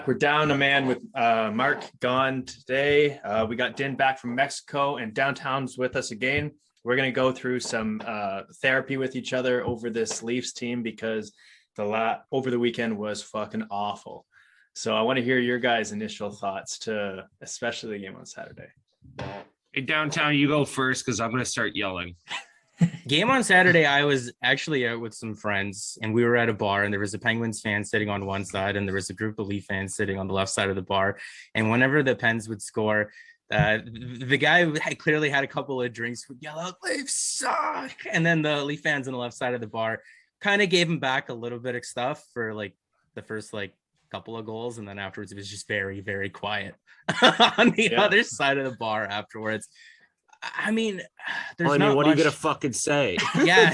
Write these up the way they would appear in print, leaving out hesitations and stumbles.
back. We're down a man with Mark gone today. We got Dinn back from Mexico, and downtown's with us again. We're going to go through some therapy with each other over this Leafs team because over the weekend was fucking awful. So I want to hear your guys' initial thoughts to especially the game on Saturday. Hey, downtown, you go first because I'm going to start yelling. Game on Saturday, I was actually out with some friends and we were at a bar and there was a Penguins fan sitting on one side and there was a group of Leaf fans sitting on the left side of the bar. And whenever the Pens would score, the guy who clearly had a couple of drinks would yell out, "Leafs suck!" And then the Leaf fans on the left side of the bar kind of gave him back a little bit of stuff for like the first couple of goals. And then afterwards, it was just very, very quiet on the other side of the bar afterwards. I mean, what are you gonna fucking say? Yeah.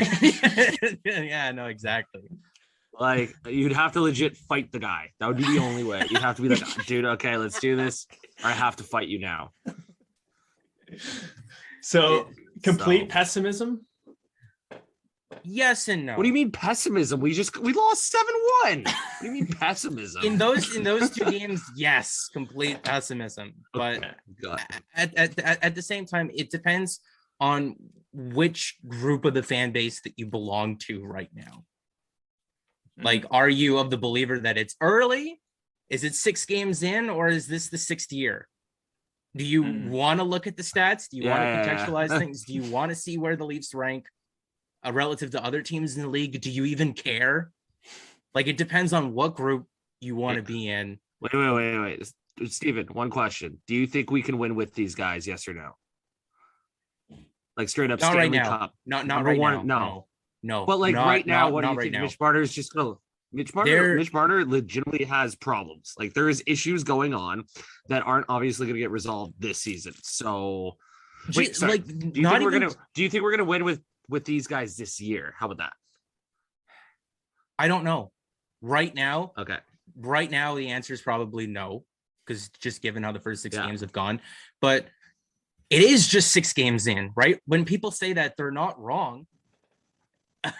Yeah, no, exactly. Like, you'd have to legit fight the guy. That would be the only way. You'd have to be like, dude, okay, let's do this. Or I have to fight you now. So complete pessimism? Yes and no. What do you mean pessimism? We lost 7-1. What do you mean pessimism? In those two games, yes, complete pessimism. But at the same time, it depends on which group of the fan base that you belong to right now. Like, are you of the believer that it's early? Is it 6 games in, or is this the 6th year? Do you want to look at the stats? Do you want to contextualize things? Do you want to see where the Leafs rank relative to other teams in the league? Do you even care? Like, it depends on what group you want to be in. Wait. Stephen, one question. Do you think we can win with these guys, yes or no? Like, straight up not Stanley right now. Cup. Not right now. No. But like right now, what do you think? Mitch Marner is just gonna. Mitch Marner legitimately has problems. Like, there is issues going on that aren't obviously going to get resolved this season. So, wait, sorry. Like, do you think we're gonna win with these guys this year? How about that? I don't know. Right now, okay. Right now, the answer is probably no, because just given how the first 6 games have gone. But it is just 6 games in, right? When people say that, they're not wrong.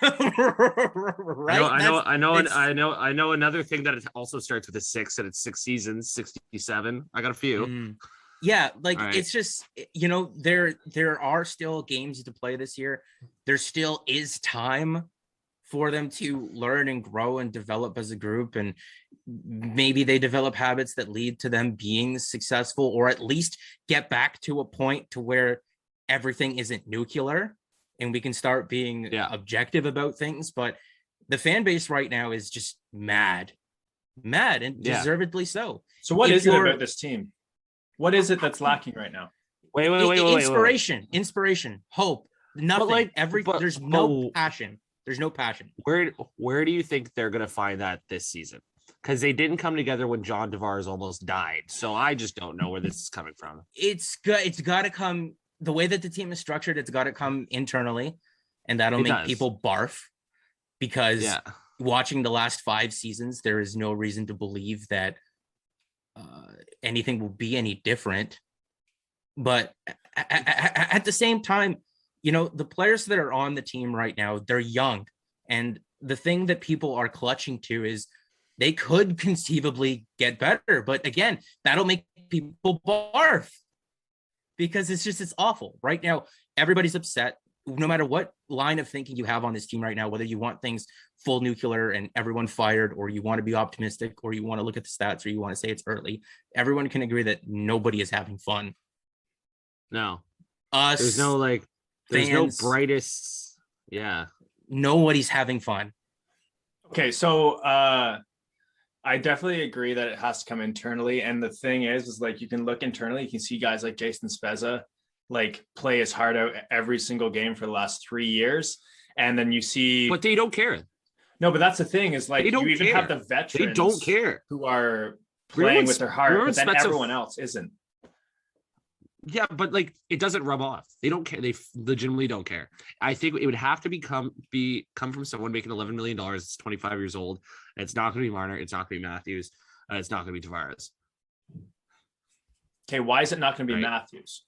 Right? I know another thing that it also starts with a 6, and it's 6 seasons, 67. I got a few. Yeah, like, right. It's just, there are still games to play this year. There still is time for them to learn and grow and develop as a group, and maybe they develop habits that lead to them being successful, or at least get back to a point to where everything isn't nuclear and we can start being objective about things. But the fan base right now is just mad and deservedly so. So what is it about this team? What is it that's lacking right now? Wait. Inspiration, hope, nothing. There's no passion. There's no passion. Where do you think they're gonna find that this season? Because they didn't come together when John Tavares almost died. So I just don't know where this is coming from. It's got to come the way that the team is structured. It's got to come internally, and that'll make people barf. Because watching the last 5 seasons, there is no reason to believe that anything will be any different. But at the same time, the players that are on the team right now, they're young. And the thing that people are clutching to is they could conceivably get better. But again, that'll make people barf because it's awful. Right now, everybody's upset. No matter what line of thinking you have on this team right now, whether you want things full nuclear and everyone fired, or you want to be optimistic, or you want to look at the stats, or you want to say it's early, everyone can agree that nobody is having fun. No. There's no brightest. Yeah. Nobody's having fun. Okay, so I definitely agree that it has to come internally. And the thing is like, you can look internally, you can see guys like Jason Spezza like play his heart out every single game for the last 3 years. And then you see, but they don't care. No, but that's the thing is like, you even have the veterans they don't care who are playing with their heart, but then everyone else isn't. Yeah, but like, it doesn't rub off. They don't care. They legitimately don't care. I think it would have to come from someone making $11 million. It's 25 years old. And it's not going to be Marner. It's not going to be Matthews. It's not going to be Tavares. Okay, why is it not going to be Matthews?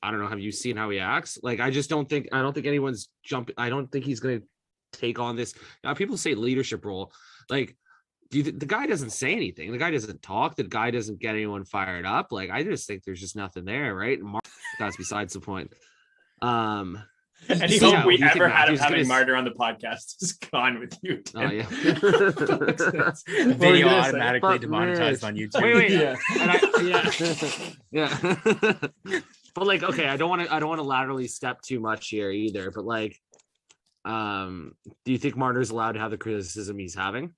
I don't know. Have you seen how he acts? Like, I don't think anyone's jumping. I don't think he's going to take on this. Now, people say leadership role. Like, the guy doesn't say anything. The guy doesn't talk. The guy doesn't get anyone fired up. Like, I just think there's just nothing there, right? And that's besides the point. Any So, hope we do you think ever had of Matthews having gonna- Martyr on the podcast is gone with you, Oh Tim. yeah. Video gonna say? automatically But demonetized on YouTube. Wait. Yeah. Yeah. But like, okay, I don't want to laterally step too much here either. But like, do you think Martyr's allowed to have the criticism he's having?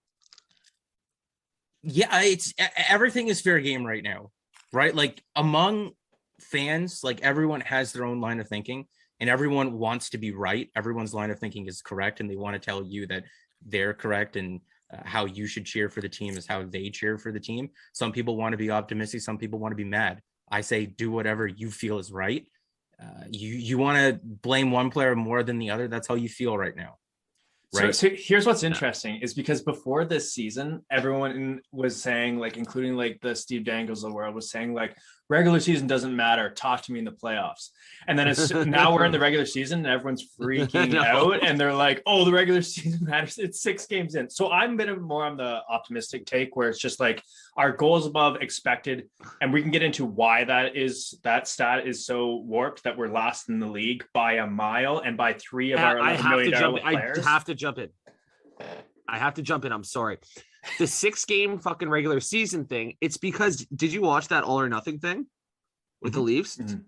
Yeah, it's everything is fair game right now, right? Like among fans, like everyone has their own line of thinking and everyone wants to be right. Everyone's line of thinking is correct and they want to tell you that they're correct and how you should cheer for the team is how they cheer for the team. Some people want to be optimistic, some people want to be mad. I say do whatever you feel is right. You want to blame one player more than the other, that's how you feel right now. Right. So here's what's interesting is because before this season, everyone was saying, like, including like the Steve Dangles of the world was saying, like, regular season doesn't matter. Talk to me in the playoffs. And then it's now we're in the regular season and everyone's freaking out and they're like, oh, the regular season matters. It's 6 games in. So I'm a bit more on the optimistic take where it's just like our goals above expected. And we can get into why that stat is so warped that we're last in the league by a mile and by 3 of our $11 million players. I have to jump in. I'm sorry. The 6-game fucking regular season thing, it's because, did you watch that All or Nothing thing with the Leafs? Mm-hmm.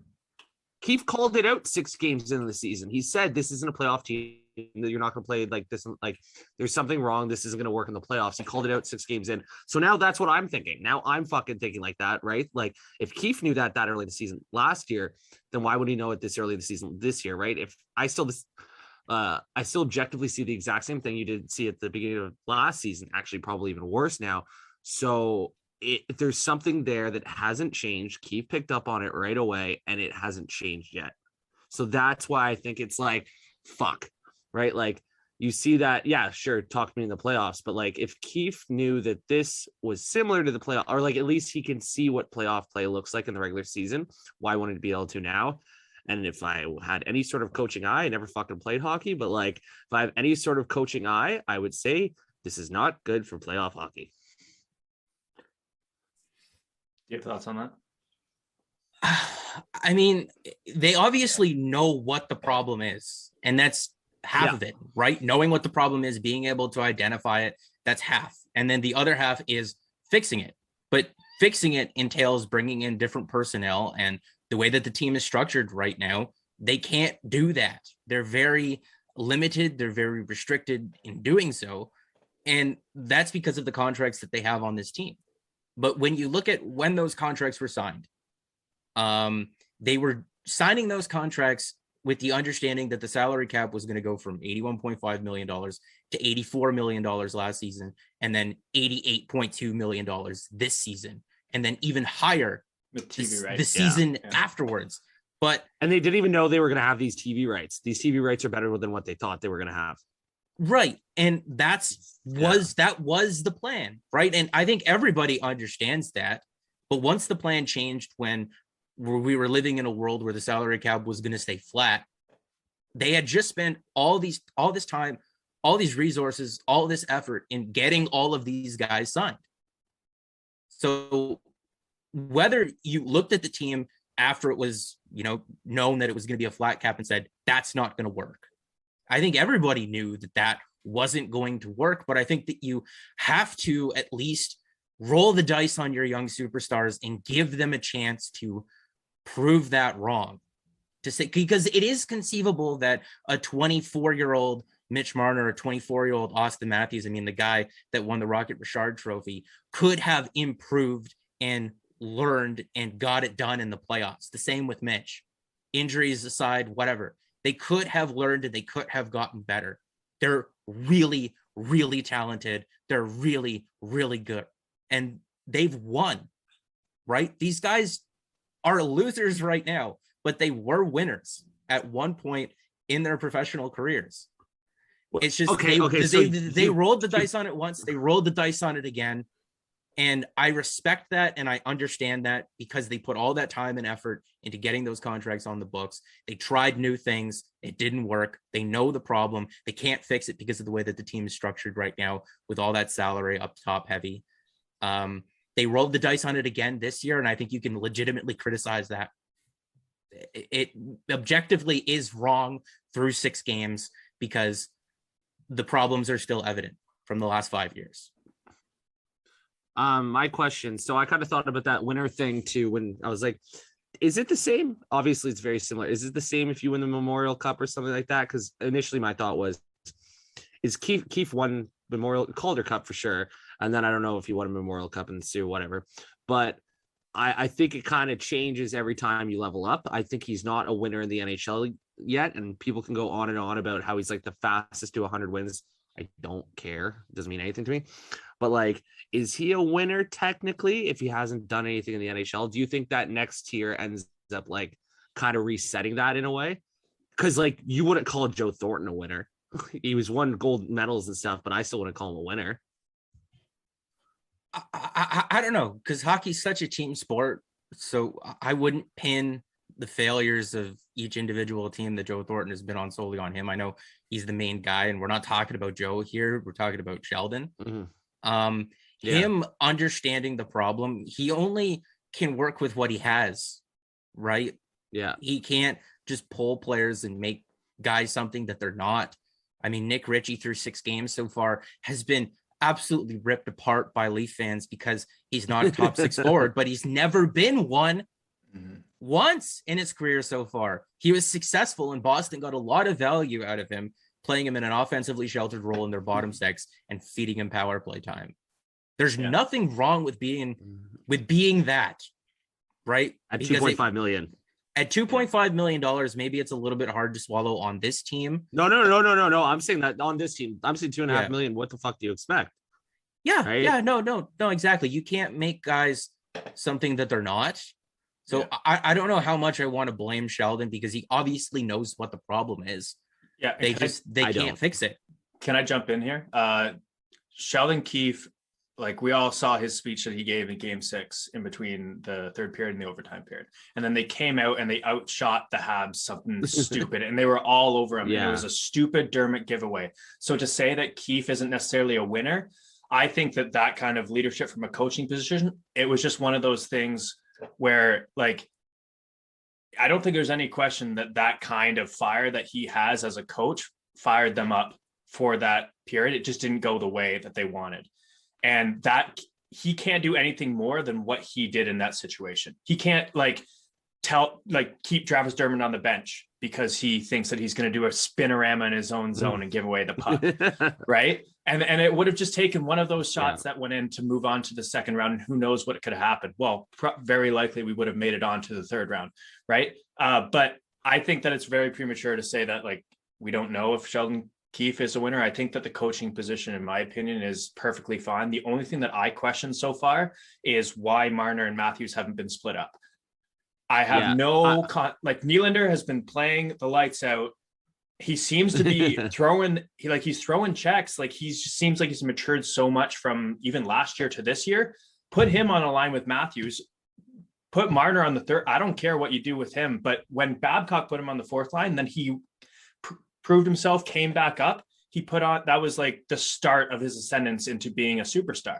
Keefe called it out 6 games into the season. He said, this isn't a playoff team. You're not going to play like this. Like, there's something wrong. This isn't going to work in the playoffs. He called it out 6 games in. So now that's what I'm thinking. Now I'm fucking thinking like that, right? Like, if Keefe knew that early in the season last year, then why would he know it this early in the season this year, right? If I still objectively see the exact same thing you did see at the beginning of last season, actually probably even worse now. So there's something there that hasn't changed. Keith picked up on it right away and it hasn't changed yet. So that's why I think it's like, fuck, right? Like you see that, yeah, sure, talk to me in the playoffs, but like if Keith knew that this was similar to the playoff, or like at least he can see what playoff play looks like in the regular season, why wouldn't it be able to now? And if I had any sort of coaching eye, I never fucking played hockey, but like if I have any sort of coaching eye, I would say this is not good for playoff hockey. Do you have thoughts on that? I mean, they obviously know what the problem is, and that's half of it, right? Knowing what the problem is, being able to identify it, that's half. And then the other half is fixing it. But fixing it entails bringing in different personnel, and the way that the team is structured right now, they can't do that. They're very limited. They're very restricted in doing so. And that's because of the contracts that they have on this team. But when you look at when those contracts were signed, they were signing those contracts with the understanding that the salary cap was going to go from $81.5 million to $84 million last season, and then $88.2 million this season, and then even higher with TV rights the season afterwards. And they didn't even know they were going to have these TV rights. These TV rights are better than what they thought they were going to have. Right. And that was the plan, right? And I think everybody understands that. But once the plan changed, when we were living in a world where the salary cap was going to stay flat, they had just spent all this time, all these resources, all this effort in getting all of these guys signed. So whether you looked at the team after it was, known that it was going to be a flat cap and said, that's not going to work, I think everybody knew that wasn't going to work. But I think that you have to at least roll the dice on your young superstars and give them a chance to prove that wrong. Because it is conceivable that a 24-year-old Mitch Marner, a 24-year-old Austin Matthews, I mean, the guy that won the Rocket Richard Trophy, could have improved and learned and got it done in the playoffs. The same with Mitch. Injuries aside, whatever. They could have learned and they could have gotten better. They're really, really talented. They're really, really good. And they've won, right? These guys are losers right now, but they were winners at one point in their professional careers. It's just they rolled the dice on it once. They rolled the dice on it again. And I respect that and I understand that because they put all that time and effort into getting those contracts on the books. They tried new things. It didn't work. They know the problem. They can't fix it because of the way that the team is structured right now with all that salary up top heavy. They rolled the dice on it again this year, and I think you can legitimately criticize that. It objectively is wrong through 6 games because the problems are still evident from the last 5 years. My question. So I kind of thought about that winner thing too when I was like, is it the same? Obviously, it's very similar. Is it the same if you win the Memorial Cup or something like that? Because initially my thought was, is Keefe won Memorial Calder Cup for sure, and then I don't know if he won a Memorial Cup and Sue, whatever. But I think it kind of changes every time you level up. I think he's not a winner in the NHL yet, and people can go on and on about how he's like the fastest to 100 wins. I don't care. It doesn't mean anything to me. But like, is he a winner technically if he hasn't done anything in the NHL? Do you think that next tier ends up like kind of resetting that in a way? Because like you wouldn't call Joe Thornton a winner. He was won gold medals and stuff, but I still wouldn't call him a winner. I don't know, because hockey's such a team sport. So I wouldn't pin the failures of each individual team that Joe Thornton has been on solely on him. I know he's the main guy, and we're not talking about Joe here. We're talking about Sheldon. Mm-hmm. Him understanding the problem, he only can work with what he has, right? Yeah. He can't just pull players and make guys something that they're not. I mean, Nick Ritchie through 6 games so far has been absolutely ripped apart by Leaf fans because he's not a top 6 forward, but he's never been one once in his career so far. He was successful, and Boston got a lot of value out of him, playing him in an offensively sheltered role in their bottom 6 and feeding him power play time. There's nothing wrong with being that, right? At $2.5 million. At $2.5 million, maybe it's a little bit hard to swallow on this team. No. I'm saying that on this team, I'm saying $2.5 million. What the fuck do you expect? Yeah, right? Yeah, no, exactly. You can't make guys something that they're not. So I don't know how much I want to blame Sheldon because he obviously knows what the problem is. Yeah, they can't fix it. Can I jump in here? Sheldon Keefe, like we all saw his speech that he gave in game 6 in between the third period and the overtime period. And then they came out and they outshot the Habs something stupid and they were all over him. Yeah. And it was a stupid Dermott giveaway. So to say that Keefe isn't necessarily a winner, I think that kind of leadership from a coaching position, it was just one of those things where like, I don't think there's any question that kind of fire that he has as a coach fired them up for that period. It just didn't go the way that they wanted. And that he can't do anything more than what he did in that situation. He can't keep Travis Dermott on the bench because he thinks that he's going to do a spinorama in his own zone and give away the puck. Right. And it would have just taken one of those shots that went in to move on to the second round. And who knows what could have happened? Well, very likely we would have made it on to the third round. Right. But I think that it's very premature to say that, like, we don't know if Sheldon Keefe is a winner. I think that the coaching position, in my opinion, is perfectly fine. The only thing that I question so far is why Marner and Matthews haven't been split up. I have Nylander has been playing the lights out. He seems to be he's throwing checks. Like he just seems like he's matured so much from even last year to this year. Put him on a line with Matthews. Put Marner on the third. I don't care what you do with him. But when Babcock put him on the fourth line, then he proved himself, came back up. That was like the start of his ascendance into being a superstar.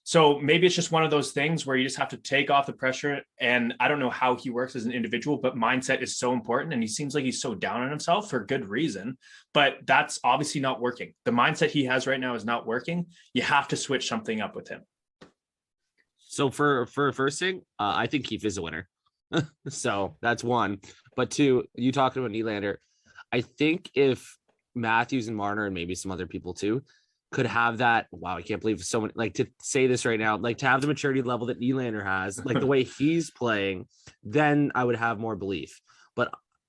So maybe it's just one of those things where you just have to take off the pressure. And I don't know how he works as an individual, but mindset is so important. And he seems like he's so down on himself for good reason, but that's obviously not working. The mindset he has right now is not working. You have to switch something up with him. So for first thing, I think Keefe is a winner. So that's one. But two, you talking about Nylander. I think if Matthews and Marner and maybe some other people too could have that, wow, I can't believe so many, like, to say this right now, like to have the maturity level that Nylander has, like the way he's playing, then I would have more belief.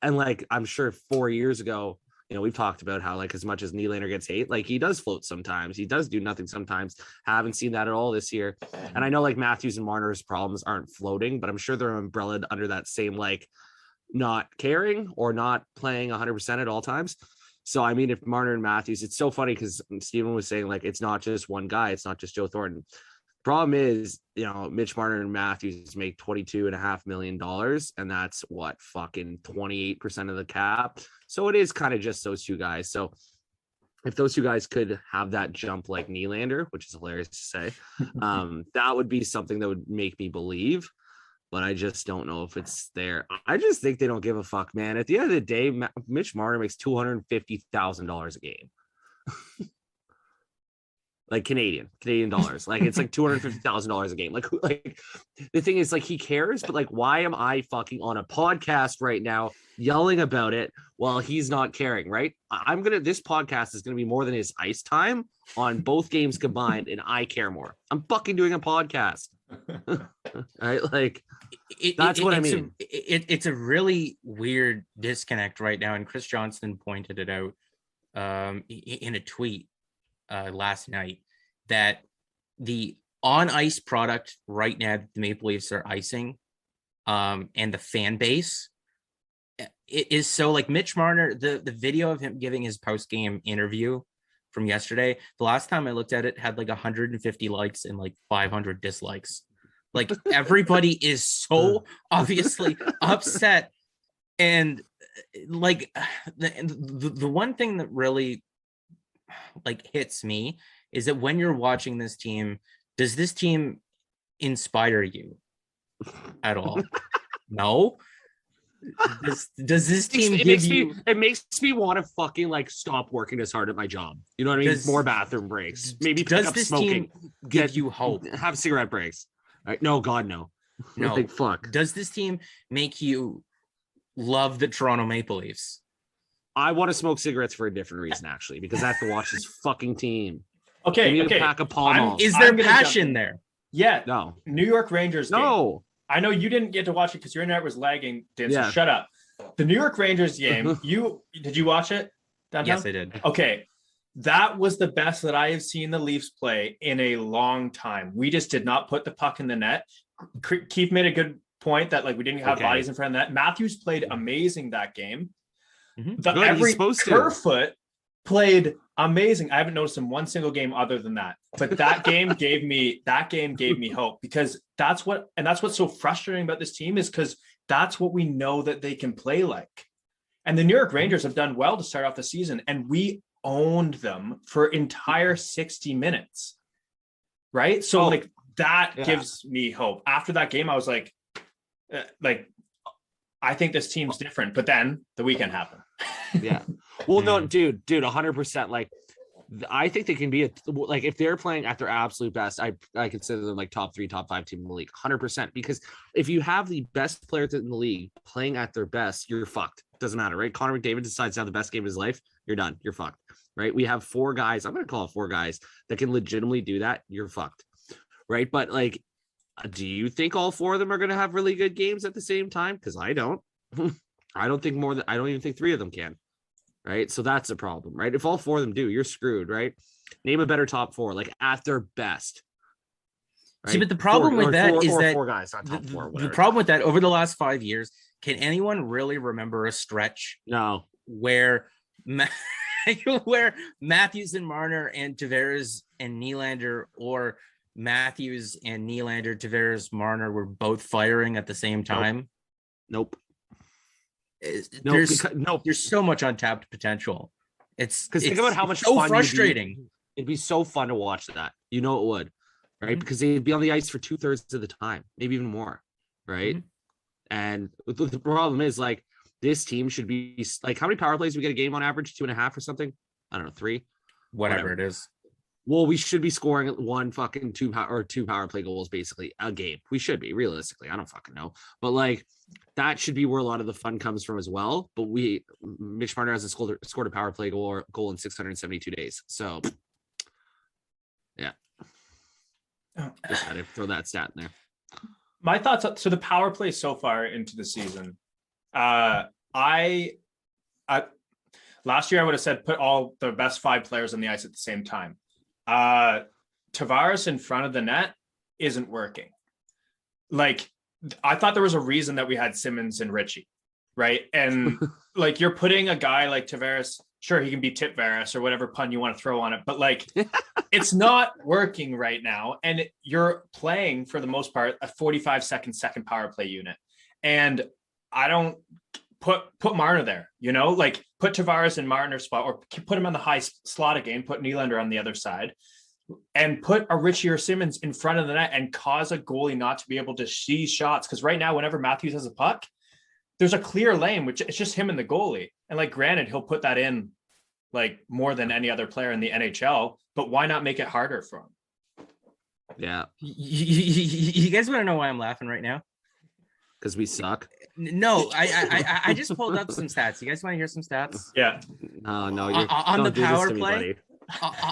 And like, I'm sure 4 years ago, you know, we've talked about how, like, as much as Nylander gets hate, like he does float sometimes, he does do nothing sometimes. Haven't seen that at all this year. And I know like Matthews and Marner's problems aren't floating, but I'm sure they're umbrellaed under that same, like, not caring or not playing 100% at all times. So, I mean, if Marner and Matthews, it's so funny because Stephen was saying, like, it's not just one guy. It's not just Joe Thornton. Problem is, Mitch Marner and Matthews make $22.5 million, and that's what, fucking 28% of the cap. So it is kind of just those two guys. So if those two guys could have that jump like Nylander, which is hilarious to say, that would be something that would make me believe. But I just don't know if it's there. I just think they don't give a fuck, man. At the end of the day, Mitch Marner makes $250,000 a game. Like Canadian dollars. Like it's like $250,000 a game. Like the thing is, like, he cares, but like, why am I fucking on a podcast right now yelling about it while he's not caring? Right? This podcast is gonna be more than his ice time on both games combined, and I care more. I'm fucking doing a podcast. Right? Like that's what I mean. It's a really weird disconnect right now, and Chris Johnston pointed it out in a tweet last night, that the on ice product right now the Maple Leafs are icing, and the fan base, it is so, like, Mitch Marner, the video of him giving his post-game interview from yesterday, the last time I looked at it, had like 150 likes and like 500 dislikes. Like, everybody is so obviously upset. And like the one thing that really like hits me is that when you're watching this team, does this team inspire you at all? No. Does this team it makes me want to fucking like stop working as hard at my job. You know what I mean? More bathroom breaks. Maybe pick up smoking. Give you hope? Have cigarette breaks. Right? No, God, no. No. Like, fuck. Does this team make you love the Toronto Maple Leafs? I want to smoke cigarettes for a different reason, actually, because I have to watch this fucking team. Okay. A pack of Pall Malls. Is there passion there? Yeah. No. New York Rangers game. No. I know you didn't get to watch it because your internet was lagging, Dinn, Yeah. so shut up. The New York Rangers game, did you watch it? Downtown? Yes, I did. Okay. That was the best that I have seen the Leafs play in a long time. We just did not put the puck in the net. Keith made a good point that, like, we didn't have bodies in front of that. Matthews played amazing that game. Every Kerfoot played amazing. I haven't noticed him one single game other than that. But that game gave me hope, because that's what's so frustrating about this team, is because that's what we know that they can play like. And the New York Rangers have done well to start off the season, and we owned them for entire 60 minutes. Right? So that gives me hope. After that game, I was like, I think this team's different. But then the weekend happened. Yeah. Well, no, dude, 100%. Like, I think they can be if they're playing at their absolute best, I consider them like top 3, top 5 team in the league, 100%. Because if you have the best players in the league playing at their best, you're fucked. Doesn't matter, right? Connor McDavid decides to have the best game of his life, you're done. You're fucked, right? We have 4 guys. I'm going to call it 4 guys that can legitimately do that. You're fucked, right? But like, do you think all 4 of them are going to have really good games at the same time? Because I don't. I don't even think 3 of them can. Right. So that's a problem, right? If all 4 of them do, you're screwed, right? Name a better top 4, like at their best. Right? See, but the problem with that is that 4 guys, not top 4. The problem with that, over the last 5 years, can anyone really remember a stretch? No. Where Matthews and Marner and Tavares and Nylander, or Matthews and Nylander, Tavares, Marner were both firing at the same time? Nope. There's so much untapped potential. It's because think about how much so fun frustrating. It'd be so fun to watch that. You know it would, right? Because they'd be on the ice for 2/3 of the time, maybe even more, right? And the problem is, like, this team should be like, how many power plays do we get a game on average? 2.5 or something? I don't know, 3, whatever it is. Well, we should be scoring 1 fucking 2 power play goals basically a game. We should be, realistically. I don't fucking know, but like, that should be where a lot of the fun comes from as well. But Mitch Marner hasn't scored a power play goal in 672 days. So yeah, just had to throw that stat in there. My thoughts. So the power play so far into the season, I last year I would have said put all the best 5 players on the ice at the same time. Tavares in front of the net isn't working. Like, I thought there was a reason that we had Simmons and Richie, right? And like, you're putting a guy like Tavares sure, he can be Tip Varus or whatever pun you want to throw on it, but like it's not working right now. And you're playing for the most part a 45-second second power play unit. And I don't put Marner there, like put Tavares in Marner's spot or put him on the high slot again, put Nylander on the other side and put a Richie or Simmons in front of the net and cause a goalie not to be able to see shots. Because right now, whenever Matthews has a puck, there's a clear lane, which it's just him and the goalie. And like, granted, he'll put that in like more than any other player in the NHL, but why not make it harder for him? Yeah. You guys want to know why I'm laughing right now? Because we suck. No, I just pulled up some stats. You guys want to hear some stats? Yeah. No, you're on the power play.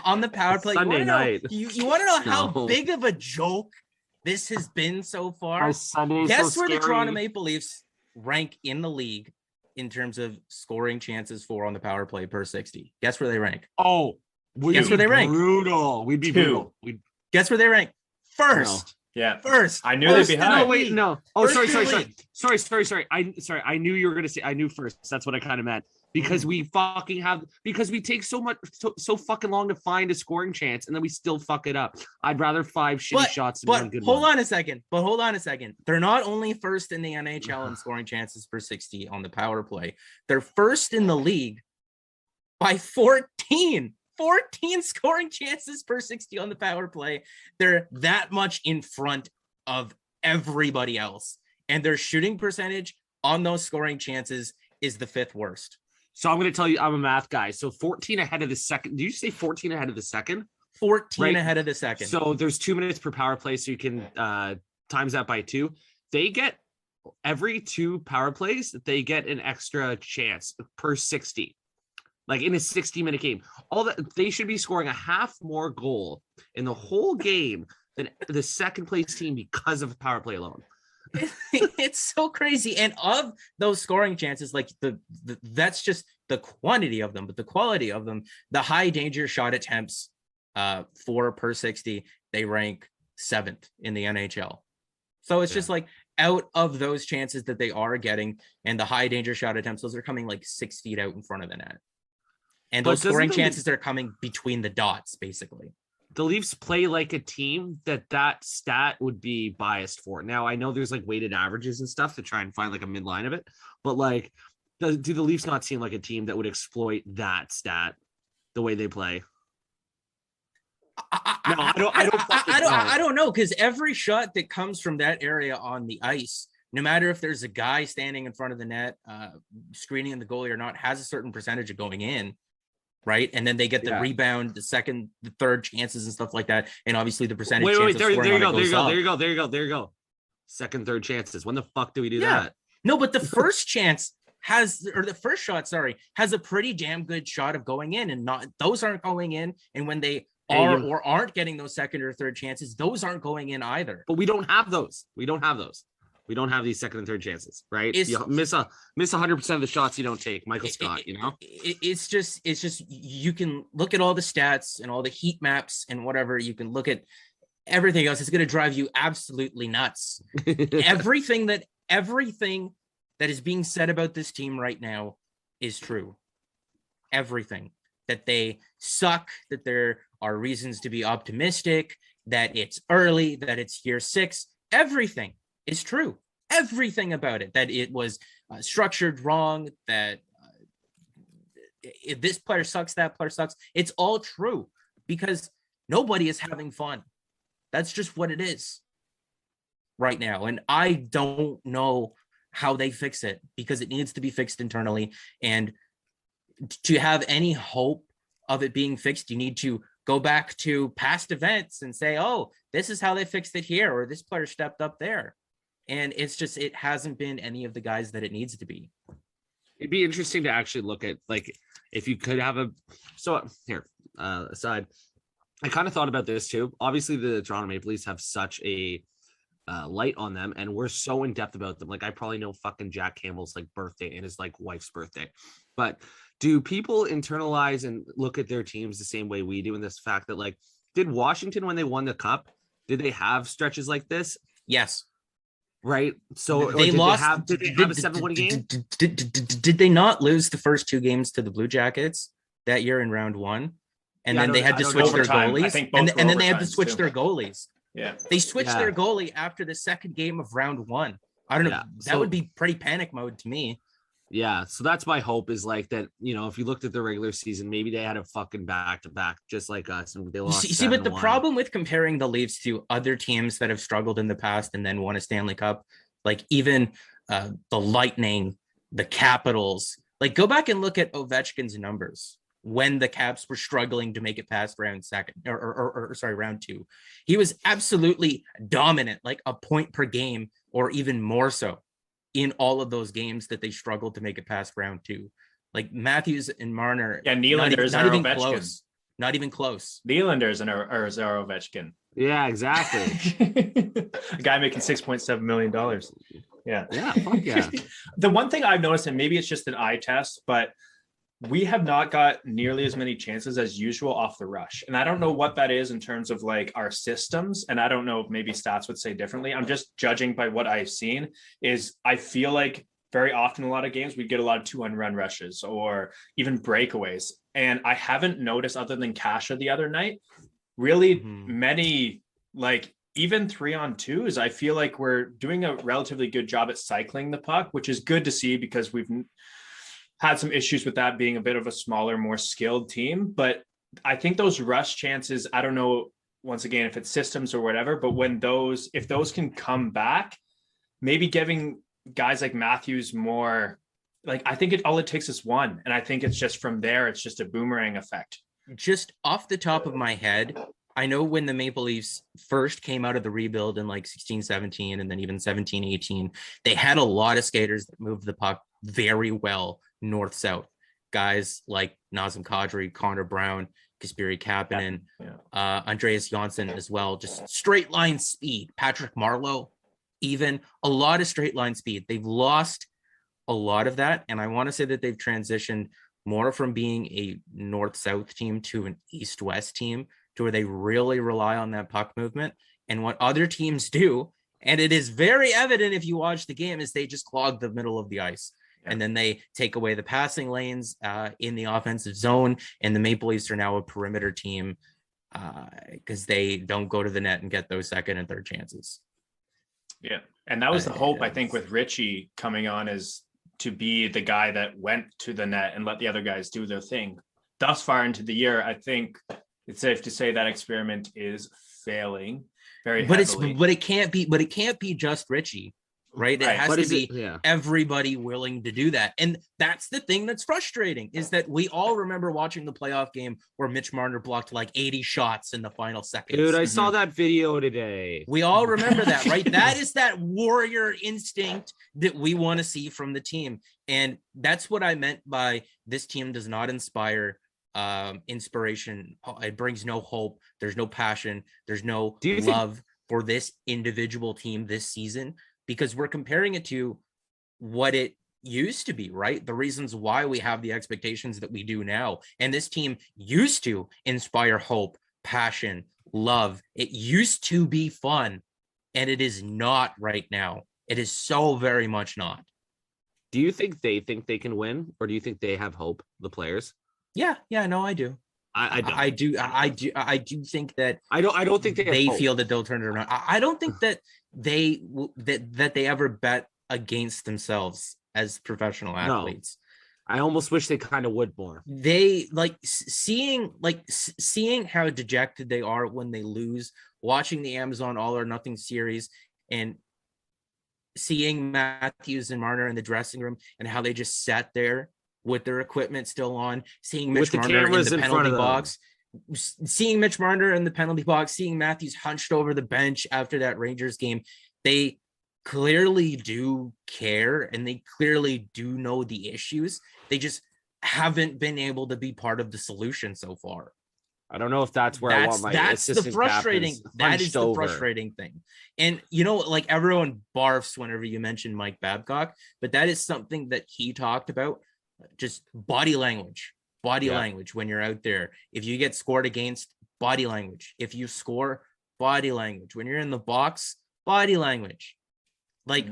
On the power play. Sunday night. You want to know how big of a joke this has been so far? Guess where the Toronto Maple Leafs rank in the league in terms of scoring chances for on the power play per 60. Guess where they rank? Oh, guess where they rank? Brutal. We'd be brutal. Guess where they rank? First. No. Yeah. First. I knew they'd be high. No, wait, no. Oh, sorry. I knew you were gonna say I knew first. That's what I kind of meant. Because we take so fucking long to find a scoring chance and then we still fuck it up. I'd rather 5 shitty shots than one good one. Hold on a second. They're not only first in the NHL in scoring chances per 60 on the power play. They're first in the league by 14 scoring chances per 60 on the power play. They're that much in front of everybody else. And their shooting percentage on those scoring chances is the 5th worst. So I'm going to tell you, I'm a math guy. So 14 ahead of the second. Did you say 14 ahead of the second? 14 ahead of the second. So there's 2 minutes per power play. So you can times that by 2. They get every 2 power plays, they get an extra chance per 60. Like in a 60-minute game, all that they should be scoring a half more goal in the whole game than the second place team because of power play alone. It's so crazy. And of those scoring chances, like that's just the quantity of them, but the quality of them, the high danger shot attempts 4 per 60, they rank 7th in the NHL. So it's just like out of those chances that they are getting and the high danger shot attempts, those are coming like 6 feet out in front of the net. And those scoring chances are coming between the dots, basically. The Leafs play like a team that stat would be biased for. Now, I know there's like weighted averages and stuff to try and find like a midline of it, but like, do the Leafs not seem like a team that would exploit that stat the way they play? I don't know, because every shot that comes from that area on the ice, no matter if there's a guy standing in front of the net, screening the goalie or not, has a certain percentage of going in. Right. And then they get the rebound, the second, the third chances and stuff like that. And obviously the percentage. Wait, there you go. Second, third chances. When the fuck do we do that? No, but the first chance has a pretty damn good shot of going in, and not those aren't going in. And when they are or aren't getting those second or third chances, those aren't going in either. But we don't have those. We don't have these second and third chances, right? You miss 100% of the shots you don't take. Michael Scott, It's just you can look at all the stats and all the heat maps and whatever. You can look at everything else. It's going to drive you absolutely nuts. Everything that is being said about this team right now is true. Everything. That they suck, that there are reasons to be optimistic, that it's early, that it's year 6, everything is true. Everything about it, that it was structured wrong, that if this player sucks, that player sucks. It's all true because nobody is having fun. That's just what it is right now. And I don't know how they fix it because it needs to be fixed internally. And to have any hope of it being fixed, you need to go back to past events and say, oh, this is how they fixed it here, or this player stepped up there. And it's just, it hasn't been any of the guys that it needs to be. It'd be interesting to actually look at, like, if you could have aside, I kind of thought about this too. Obviously, the Toronto Maple Leafs have such a light on them, and we're so in depth about them. Like, I probably know fucking Jack Campbell's like birthday and his like wife's birthday. But do people internalize and look at their teams the same way we do in this fact that, like, did Washington, when they won the cup, did they have stretches like this? Yes. Right. So they lost. Did they have a 7-1 game? Did they not lose the first 2 games to the Blue Jackets? that year in round one. And then they had to switch their goalies. And then they had to switch their goalies. Yeah. They switched their goalie after the second game of round one. I don't know. That would be pretty panic mode to me. Yeah. So that's my hope is like that, you know, if you looked at the regular season, maybe they had a fucking back-to-back just like us and they lost. See, but the problem with comparing the Leafs to other teams that have struggled in the past and then won a Stanley Cup, like even the Lightning, the Capitals, like go back and look at Ovechkin's numbers when the Caps were struggling to make it past round two. He was absolutely dominant, like a point per game or even more so in all of those games that they struggled to make it past round two. Like Matthews and Marner. Yeah, Nylander's not even Ovechkin. Close. Not even close. Nylander's are Ovechkin. Yeah, exactly. A guy making $6.7 million. Yeah. Yeah, fuck yeah. The one thing I've noticed, and maybe it's just an eye test, but we have not got nearly as many chances as usual off the rush. And I don't know what that is in terms of like our systems. And I don't know if maybe stats would say differently. I'm just judging by what I've seen is I feel like very often a lot of games we get a lot of 2-on-run rushes or even breakaways. And I haven't noticed other than Kasha the other night, really many like even 3-on-2s. I feel like we're doing a relatively good job at cycling the puck, which is good to see because we've had some issues with that being a bit of a smaller, more skilled team. But I think those rush chances, I don't know, once again, if it's systems or whatever, but if those can come back, maybe giving guys like Matthews more, like, I think all it takes is one. And I think it's just from there, it's just a boomerang effect. Just off the top of my head, I know when the Maple Leafs first came out of the rebuild in like 16-17 and then even 17-18, they had a lot of skaters that moved the puck very well north-south. Guys like Nazem Kadri, Connor Brown, Kasperi Kapanen, Andreas Johnsson as well. Just straight line speed. Patrick Marleau, even a lot of straight line speed. They've lost a lot of that. And I want to say that they've transitioned more from being a north-south team to an east-west team to where they really rely on that puck movement. And what other teams do, and it is very evident if you watch the game, is they just clog the middle of the ice. And then they take away the passing lanes in the offensive zone. And the Maple Leafs are now a perimeter team because they don't go to the net and get those second and third chances. Yeah. And that was the hope, I think, with Richie coming on, is to be the guy that went to the net and let the other guys do their thing. Thus far into the year, I think it's safe to say that experiment is failing very heavily. But it can't be just Richie. Right. It has to be everybody willing to do that. And that's the thing that's frustrating, is that we all remember watching the playoff game where Mitch Marner blocked like 80 shots in the final seconds. Dude, I saw that video today. We all remember that, right? That is that warrior instinct that we want to see from the team. And that's what I meant by this team does not inspire inspiration. It brings no hope. There's no passion. There's no love for this individual team this season. Because we're comparing it to what it used to be, right? The reasons why we have the expectations that we do now. And this team used to inspire hope, passion, love. It used to be fun. And it is not right now. It is so very much not. Do you think they can win? Or do you think they have hope, the players? Yeah, no, I do. I do think that I don't think they feel that they'll turn it around. I don't think that they ever bet against themselves as professional athletes. No. I almost wish they kind of would more. They seeing how dejected they are when they lose, watching the Amazon All or Nothing series and seeing Matthews and Marner in the dressing room and how they just sat there with their equipment still on, seeing Mitch Marner in the penalty box, seeing Matthews hunched over the bench after that Rangers game. They clearly do care and they clearly do know the issues. They just haven't been able to be part of the solution so far. I don't know if that's where I want my assistant. That is the frustrating thing. And, like everyone barfs whenever you mention Mike Babcock, but that is something that he talked about. Just body language when you're out there. If you get scored against, body language. If you score, body language. When you're in the box, body language. Like,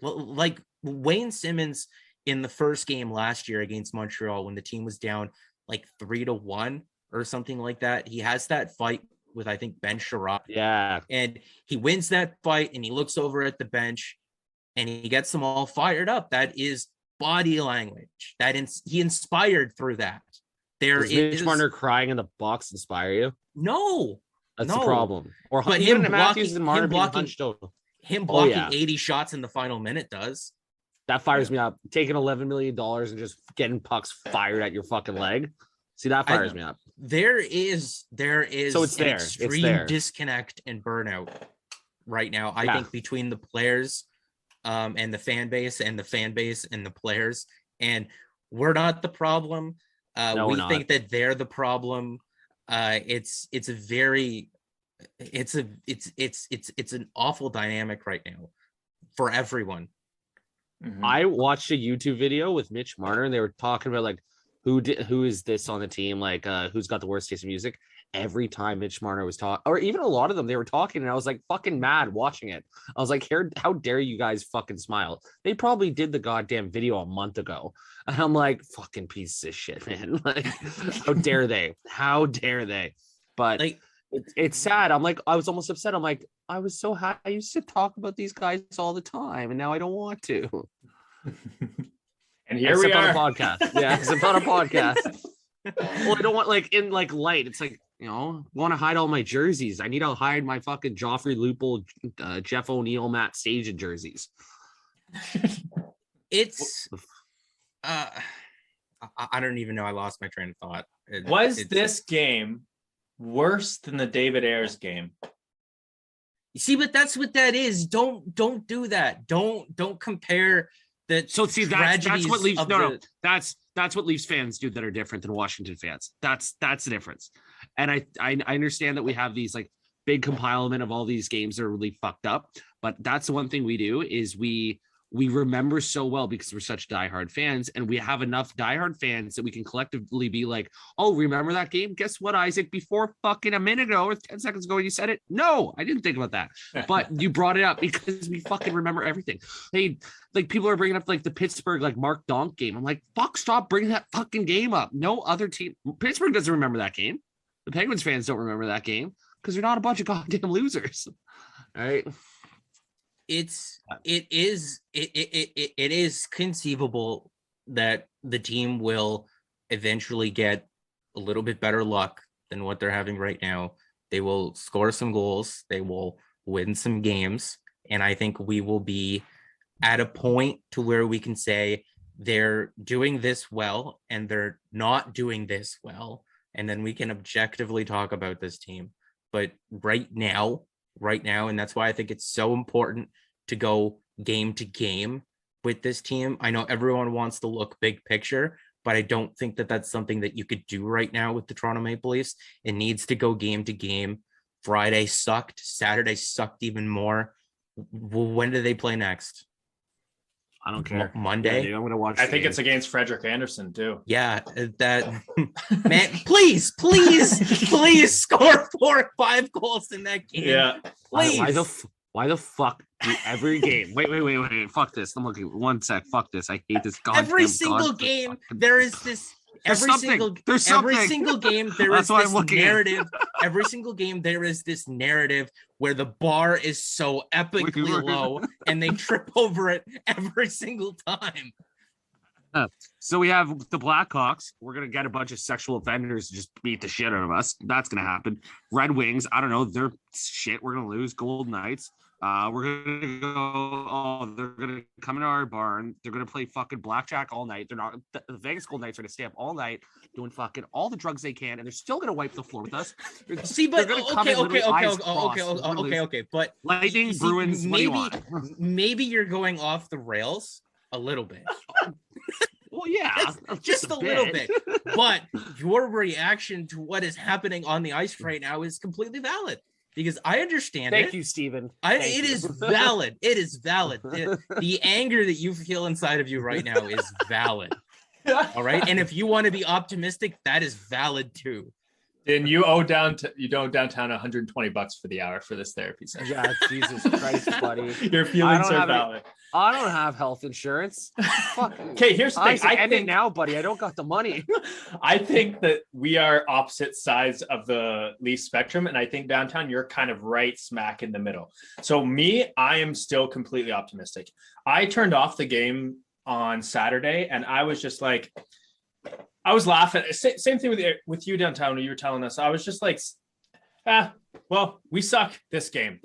like Wayne Simmons in the first game last year against Montreal when the team was down like 3-1 or something like that. He has that fight with, I think, Ben Sherratt. Yeah. And he wins that fight and he looks over at the bench and he gets them all fired up. That is body language. He inspired through that. Does Mitch Marner crying in the box inspire you? No. That's the problem. Or but even him Matthews and Marner being blocking, hunched over. Him blocking 80 shots in the final minute does. That fires me up. Taking $11 million and just getting pucks fired at your fucking leg. See, that fires me up. There is so it's an there. extreme disconnect and burnout right now. I think between the players and the fan base and the players, and we're not the problem. We think that they're the problem. It's an awful dynamic right now for everyone. Mm-hmm. I watched a YouTube video with Mitch Marner and they were talking about like who is this on the team, like who's got the worst taste in music. Every time Mitch Marner was talking, or even a lot of them, they were talking, and I was like fucking mad watching it. I was like, how dare you guys fucking smile? They probably did the goddamn video a month ago. And I'm like, fucking piece of shit, man. Like, how dare they? How dare they? But like, it's sad. I'm like, I was almost upset. I'm like, I was so happy. I used to talk about these guys all the time, and now I don't want to. And here we are on a podcast. Yeah, except on a podcast. Well, I don't want like in like light. It's like, you know, want to hide all my jerseys. I need to hide my fucking Joffrey Lupul, Jeff O'Neill, Matt Stajan jerseys. It's I don't even know. I lost my train of thought. Was this game worse than the David Ayres game? You see, but that's what that is. Don't do that. Don't compare the that's what Leafs that's what Leafs fans do that are different than Washington fans. That's the difference. And I understand that we have these like big compilement of all these games that are really fucked up, but that's the one thing we do is we remember so well because we're such diehard fans, and we have enough diehard fans that we can collectively be like, oh, remember that game? Guess what, Isaac? Before fucking a minute ago or 10 seconds ago, you said it. No, I didn't think about that. But you brought it up because we fucking remember everything. Hey, like people are bringing up like the Pittsburgh, like Mark Donk game. I'm like, fuck, stop bringing that fucking game up. No other team. Pittsburgh doesn't remember that game. The Penguins fans don't remember that game because they're not a bunch of goddamn losers. All right. It is conceivable that the team will eventually get a little bit better luck than what they're having right now. They will score some goals. They will win some games. And I think we will be at a point to where we can say they're doing this well and they're not doing this well. And then we can objectively talk about this team. But right now, and that's why I think it's so important to go game to game with this team. I know everyone wants to look big picture, but I don't think that that's something that you could do right now with the Toronto Maple Leafs. It needs to go game to game. Friday sucked. Saturday sucked even more. When do they play next? I don't care. Monday. Yeah, dude, I'm gonna watch. I think it's against Frederik Andersen too. Yeah, that man. Please score 4 or 5 goals in that game. Yeah, please. Why the fuck do every game? Wait. Fuck this. I'm looking. One sec. Fuck this. I hate this. Every single game there is this. Every single game there is this narrative. Every single game there is this narrative where the bar is so epically low and they trip over it every single time. So we have the Blackhawks. We're gonna get a bunch of sexual offenders to just beat the shit out of us. That's gonna happen. Red Wings. I don't know. They're shit. We're gonna lose. Golden Knights. We're gonna go. Oh, they're gonna come into our barn. They're gonna play fucking blackjack all night. They're not. The Vegas Golden Knights are gonna stay up all night doing fucking all the drugs they can, and they're still gonna wipe the floor with us. See, but okay. But Lightning, Bruins. Maybe you're going off the rails a little bit. Well, yeah, just a little bit. But your reaction to what is happening on the ice right now is completely valid. Because I understand Thank you, Stephen. It is valid. It is valid. The anger that you feel inside of you right now is valid. All right. And if you want to be optimistic, that is valid too. And you owe downtown $120 for the hour for this therapy session. Yeah, Jesus Christ, buddy. Your feelings are valid. I don't have health insurance. Fuck. Okay, here's the thing. I think now, buddy. I don't got the money. I think that we are opposite sides of the Leaf spectrum, and I think downtown you're kind of right smack in the middle. So me, I am still completely optimistic. I turned off the game on Saturday, and I was just like, I was laughing. Same thing with you downtown when you were telling us. I was just like, well, we suck this game.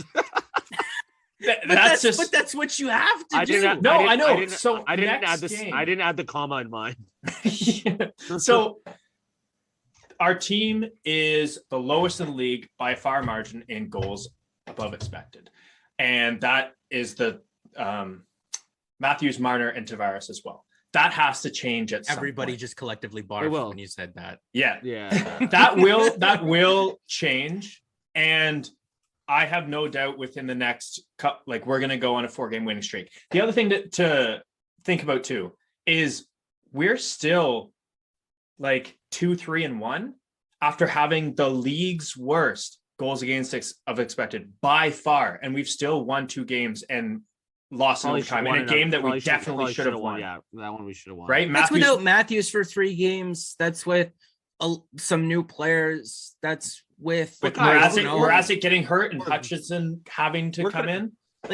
But that's what you have to do. I know. I didn't add the comma in mine. Yeah. So our team is the lowest in the league by a far margin in goals above expected, and that is the Matthews, Marner, and Tavares as well. That has to change at some Everybody point. just collectively barfed when you said that. Yeah. that will change, and I have no doubt within the next we're going to go on a 4-game winning streak. The other thing to think about too is we're still 2-3-1 after having the league's worst goals against of expected by far, and we've still won 2 games and lost in overtime in a game that we definitely should have won. Yeah, that one we should have won. Right? That's without Matthews for 3 games. That's with some new players. That's with Mrazek getting hurt and Hutchinson having to come in.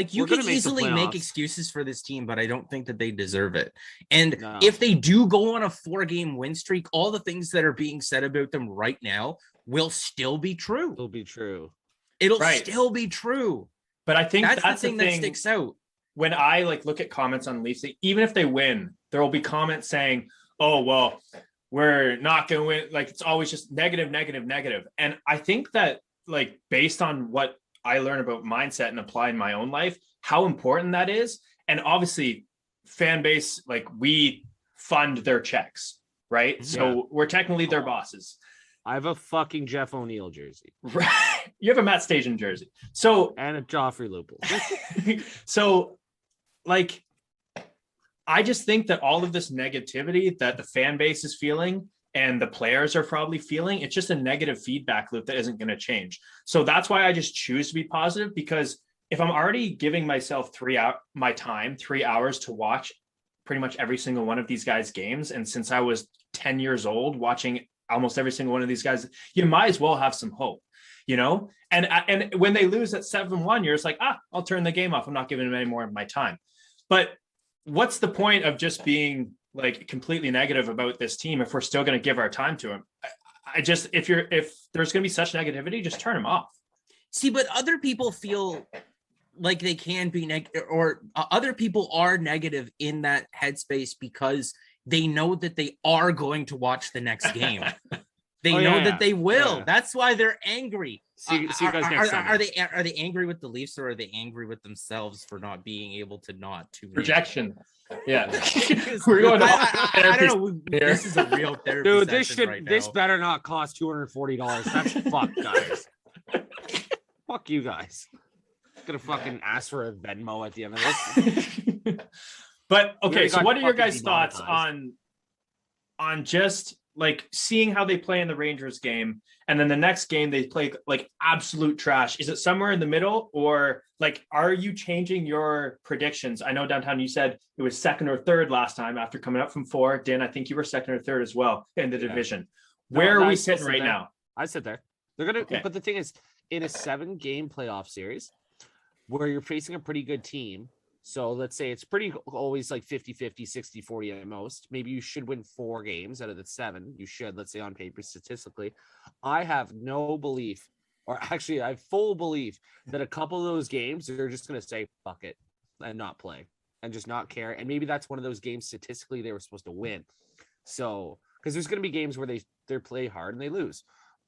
You can easily make excuses for this team, but I don't think that they deserve it. And if they do go on a 4-game win streak, all the things that are being said about them right now will still be true. It'll be true. It'll still be true. But I think that's the thing that sticks out. When I look at comments on Leafs, even if they win, there will be comments saying, "Oh, well, we're not going to win." It's always just negative. And I think that based on what I learn about mindset and apply in my own life, how important that is. And obviously fan base, we fund their checks, right? Yeah. So we're technically their bosses. I have a fucking Jeff O'Neill jersey. Right. You have a Matt Stajan jersey. And a Joffrey Lupul. So I just think that all of this negativity that the fan base is feeling and the players are probably feeling, it's just a negative feedback loop that isn't going to change. So that's why I just choose to be positive, because if I'm already giving myself 3 hours to watch pretty much every single one of these guys' games, and since I was 10 years old watching almost every single one of these guys, you might as well have some hope, And when they lose at 7-1, you're just like, I'll turn the game off. I'm not giving them any more of my time. But what's the point of just being completely negative about this team if we're still going to give our time to them? If there's going to be such negativity, just turn them off. See, but other people feel like they can be negative, or other people are negative in that headspace because they know that they are going to watch the next game. They know that they will. Yeah. That's why they're angry. See you guys next time. Are they angry with the Leafs, or are they angry with themselves for not being able to not to projection? Yeah, we're going. I don't know. This is a real therapy. Dude, this better not cost $240. That's fuck, guys. Fuck you guys. I'm gonna fucking ask for a Venmo at the end of this. But okay, so what are your guys' thoughts on just seeing how they play in the Rangers game, and then the next game they play absolute trash? Is it somewhere in the middle, or are you changing your predictions? I know downtown you said it was 2nd or 3rd last time after coming up from 4. Dinn, I think you were 2nd or 3rd as well in the division. Where are we sitting right now? I sit there. They're gonna, but the thing is, in a 7-game playoff series where you're facing a pretty good team. So let's say it's pretty always 50-50, 60-40 at most. Maybe you should win 4 games out of the 7. You should, let's say on paper, statistically. I have no belief, or actually I have full belief that a couple of those games, they're just going to say, fuck it, and not play and just not care. And maybe that's one of those games statistically they were supposed to win. So, because there's going to be games where they play hard and they lose.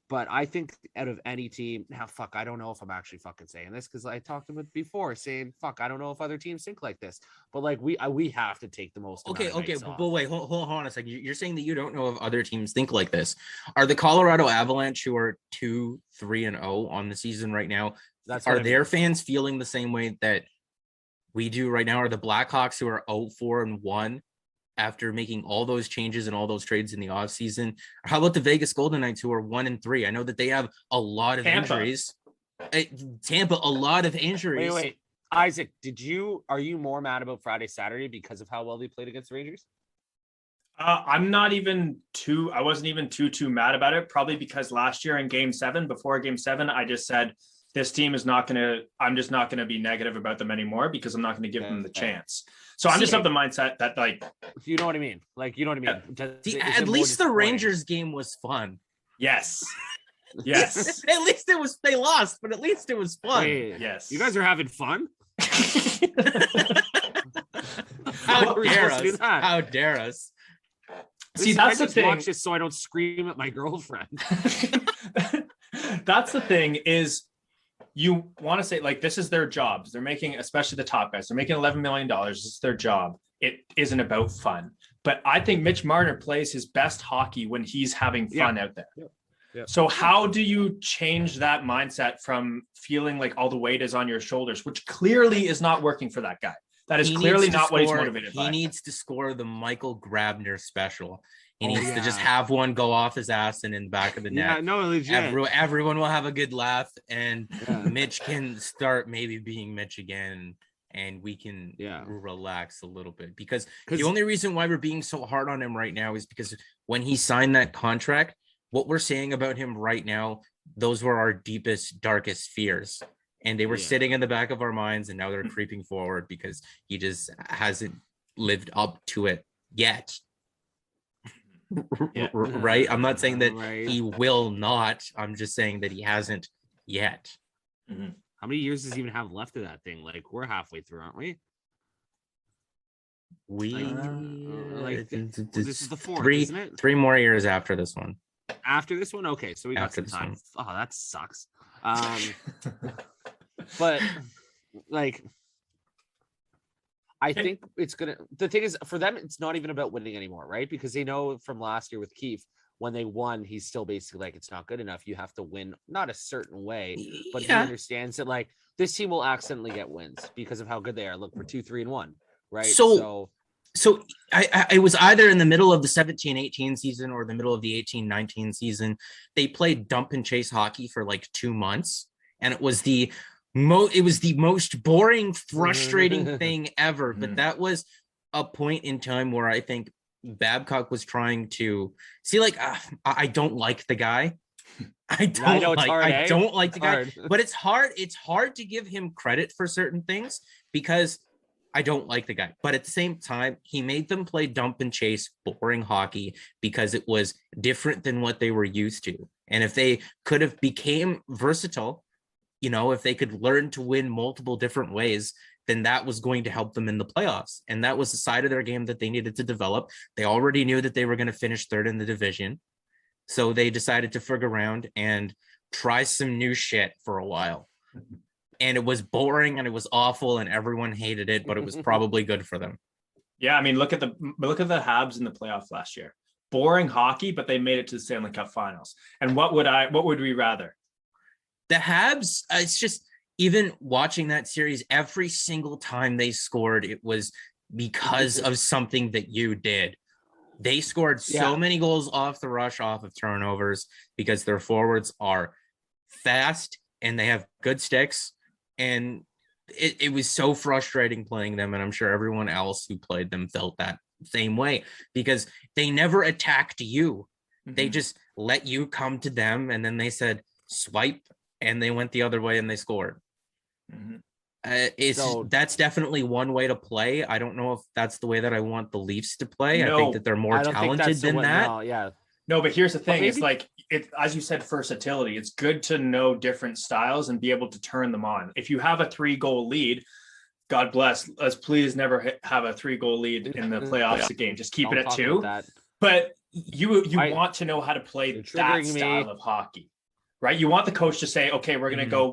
But I think out of any team, I don't know if I'm actually fucking saying this, because I talked about it before, saying, I don't know if other teams think like this. But we have to take the most. Okay, but wait, hold on a second. You're saying that you don't know if other teams think like this. Are the Colorado Avalanche, who are 2-3-0 on the season right now, are their fans feeling the same way that we do right now? Are the Blackhawks, who are 0-4-1, after making all those changes and all those trades in the offseason? How about the Vegas Golden Knights, who are 1-3? I know that they have a lot of injuries. Tampa, a lot of injuries. Wait. Isaac, are you more mad about Friday, Saturday because of how well they played against the Rangers? I wasn't even too mad about it, probably because last year in before game 7, I just said, this team is I'm just not going to be negative about them anymore because I'm not going to give them the chance. So I'm just of the mindset that you know what I mean? At least the Rangers game was fun. Yes. Yes. At least they lost, but at least it was fun. Wait, yes. You guys are having fun? How dare us? How dare us? See, that's the thing. Watch this so I don't scream at my girlfriend. That's the thing is, you want to say, like, this is their jobs. They're making, especially the top guys, they're making $11 million. It's their job. It isn't about fun. But I think Mitch Marner plays his best hockey when he's having fun out there. Yeah. So how do you change that mindset from feeling like all the weight is on your shoulders, which clearly is not working for that guy? That is clearly not what he's motivated by. He needs to score the Michael Grabner special. He needs to just have one go off his ass and in the back of the net. Yeah, no, legit. Everyone will have a good laugh, and Mitch can start maybe being Mitch again, and we can relax a little bit. Because the only reason why we're being so hard on him right now is because when he signed that contract, what we're saying about him right now, those were our deepest, darkest fears. And they were sitting in the back of our minds, and now they're creeping forward because he just hasn't lived up to it yet. Right? I'm not saying that he will not. I'm just saying that he hasn't yet. Mm-hmm. How many years does he even have left of that thing? Like, we're halfway through, aren't we? This is the 4th, isn't it? 3 more years after this one. After this one? Okay, so we got some time. Oh, that sucks. But like, I think the thing is, for them, it's not even about winning anymore, right? Because they know from last year with Keefe, when they won, he's still basically like, it's not good enough. You have to win, not a certain way, but he understands that like this team will accidentally get wins because of how good they are. Look, for 2-3-1, right? So I was either in the middle of the 17-18 season or the middle of the 18-19 season. They played dump and chase hockey for like 2 months, and it was the most boring, frustrating thing ever. But that was a point in time where I think Babcock was trying to see, like, I don't like the guy. I don't like the guy, but it's hard to give him credit for certain things because I don't like the guy. But at the same time, he made them play dump and chase boring hockey because it was different than what they were used to. And if they could have became versatile, if they could learn to win multiple different ways, then that was going to help them in the playoffs. And that was the side of their game that they needed to develop. They already knew that they were going to finish 3rd in the division. So they decided to frig around and try some new shit for a while. And it was boring and it was awful and everyone hated it, but it was probably good for them. Yeah, I mean, look at the Habs in the playoffs last year. Boring hockey, but they made it to the Stanley Cup Finals. And what would we rather? The Habs, it's just, even watching that series, every single time they scored, it was because of something that you did. They scored so many goals off the rush, off of turnovers, because their forwards are fast and they have good sticks. And it was so frustrating playing them. And I'm sure everyone else who played them felt that same way because they never attacked you. Mm-hmm. They just let you come to them. And then they said, swipe. And they went the other way and they scored. Mm-hmm. That's definitely one way to play. I don't know if that's the way that I want the Leafs to play. No, I think that they're more talented than that. No, but here's the thing. It's like, as you said, versatility. It's good to know different styles and be able to turn them on. If you have a 3-goal lead, God bless, let's please never have a 3-goal lead in the playoffs game. Just keep it at 2. But you want to know how to play that style of hockey, right? You want the coach to say, okay, we're going to go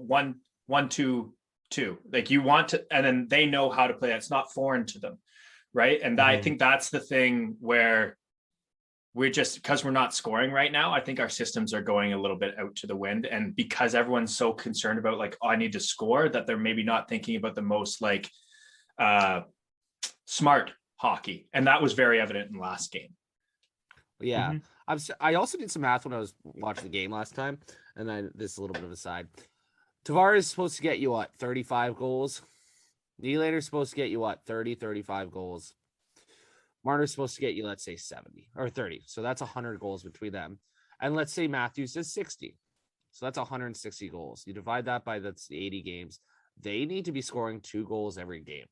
1-1-2-2. Like you want to, and then they know how to play that. It's not foreign to them, right? And I think that's the thing where we're just, because we're not scoring right now, I think our systems are going a little bit out to the wind. And because everyone's so concerned about like, oh, I need to score, that they're maybe not thinking about the most like smart hockey. And that was very evident in last game. Yeah. Mm-hmm. I also did some math when I was watching the game last time. And then this is a little bit of a side. Tavares is supposed to get you 35 goals Nylander's supposed to get you what, 30, 35 goals. Marner's supposed to get you, let's say 70 or 30. So that's 100 goals between them. And let's say Matthews does 60. So that's 160 goals. You divide that by that's 80 games. They need to be scoring 2 goals every game,